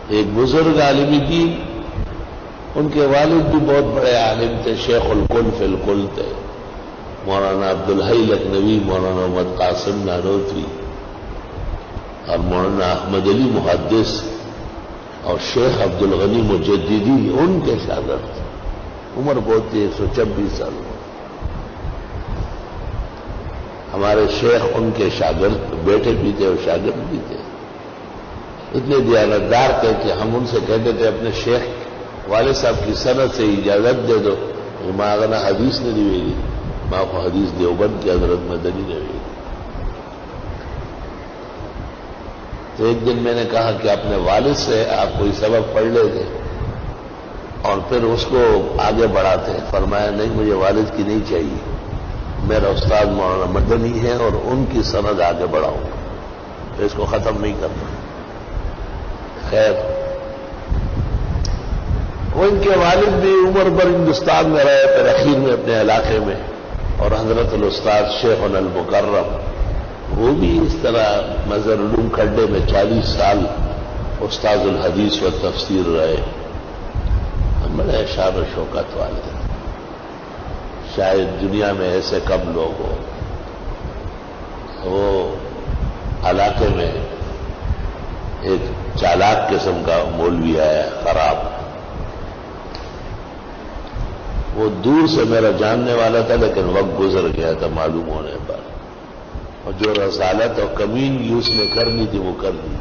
ایک بزرگ عالم دین، ان کے والد بھی بہت بڑے عالم تھے، شیخ الکل فی الکل تھے، مولانا عبدالحی لکھنوی، مولانا محمد قاسم نانوتوی اور مولانا احمد علی محدث اور شیخ عبدالغنی مجددی ان کے شاگرد تھے. عمر بہت تھی، 126 سال. ہمارے شیخ ان کے شاگرد بیٹے بھی تھے اور شاگرد بھی تھے. اتنے دیانتدار تھے کہ ہم ان سے کہتے تھے اپنے شیخ والد صاحب کی سند سے اجازت دے دو. ماں اغنا حدیث نے دی گی، ماں کو حدیث دیوبند کی حضرت مدنی نے دی. تو ایک دن میں نے کہا کہ اپنے والد سے آپ کوئی سبق پڑھ لیتے اور پھر اس کو آگے بڑھاتے ہیں. فرمایا نہیں، مجھے والد کی نہیں چاہیے، میرا استاد مولانا مدنی ہے اور ان کی سند آگے بڑھاؤں گا، تو اس کو ختم نہیں کرنا. خیر، وہ ان کے والد بھی عمر بھر ہندوستان میں رہے، پھر اخیر میں اپنے علاقے میں، اور حضرت الاستاذ شیخ المکرم وہ بھی اس طرح مظہر علوم کھڈے میں 40 سال استاذ الحدیث و تفسیر رہے. ہم بڑے شان و شوکت والے ہیں، شاید دنیا میں ایسے کم لوگ ہو. وہ علاقے میں ایک چالاک قسم کا مولوی آیا، خراب. وہ دور سے میرا جاننے والا تھا، لیکن وقت گزر گیا تھا معلوم ہونے پر، اور جو رسالت اور کمینگی اس نے کرنی تھی وہ کر دی.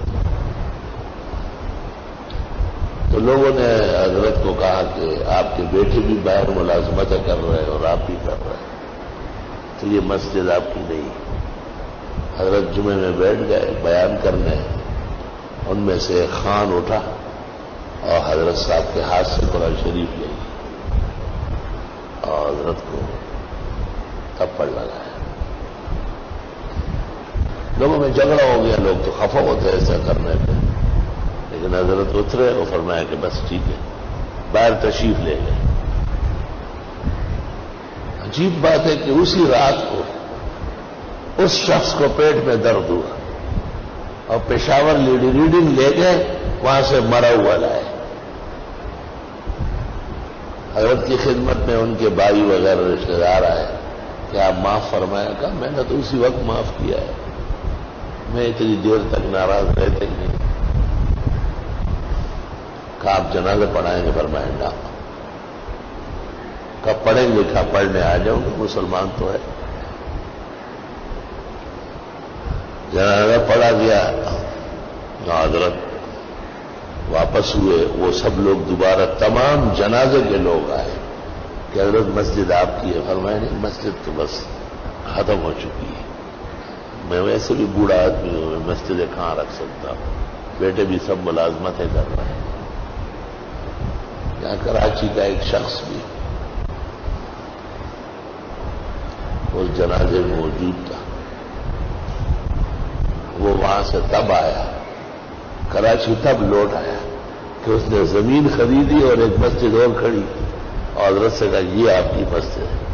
تو لوگوں نے حضرت کو کہا کہ آپ کے بیٹے بھی باہر ملازمتیں کر رہے ہیں اور آپ بھی کر رہے ہیں، تو یہ مسجد آپ کی نہیں. حضرت جمعے میں بیٹھ گئے بیان کرنے، ان میں سے ایک خان اٹھا اور حضرت صاحب کے ہاتھ سے قرآن شریف لے لی اور حضرت کو تھپڑ لگایا. لوگوں میں جھگڑا ہو گیا، لوگ تو خفا ہوتے ایسا کرنے پہ، لیکن حضرت اترے اور فرمایا کہ بس ٹھیک ہے، باہر تشریف لے گئے. عجیب بات ہے کہ اسی رات کو اس شخص کو پیٹ میں درد ہوا اور پشاور ریڈنگ لے گئے، وہاں سے مرا ہوا لائے. حضرت کی خدمت میں ان کے بھائی وغیرہ رشتے دار آئے کہ آپ معاف فرمایا. کہا میں نے تو اسی وقت معاف کیا ہے، میں اتنی دیر تک ناراض رہتے ہی نہیں. کہا آپ جنازہ پڑھائیں گے؟ فرمایا نہ. کہا پڑھیں گے؟ کہا پڑھنے آ جاؤں گا، مسلمان تو ہے. جنازہ پڑھا گیا، حضرت واپس ہوئے. وہ سب لوگ دوبارہ تمام جنازے کے لوگ آئے کہ حضرت مسجد آپ کی ہے. فرمایا نہیں، مسجد تو بس ختم ہو چکی ہے، میں ویسے بھی بوڑھا آدمی ہوں، میں مسجدیں کہاں رکھ سکتا ہوں، بیٹے بھی سب ملازمتیں کر رہے ہیں. یہاں کراچی کا ایک شخص بھی اس جنازے میں موجود تھا. وہ وہاں سے تب آیا، کراچی تب لوٹ آیا کہ اس نے زمین خریدی اور ایک مسجد اور کھڑی اور حضرت سے کہا یہ آپ کی مسجد ہے.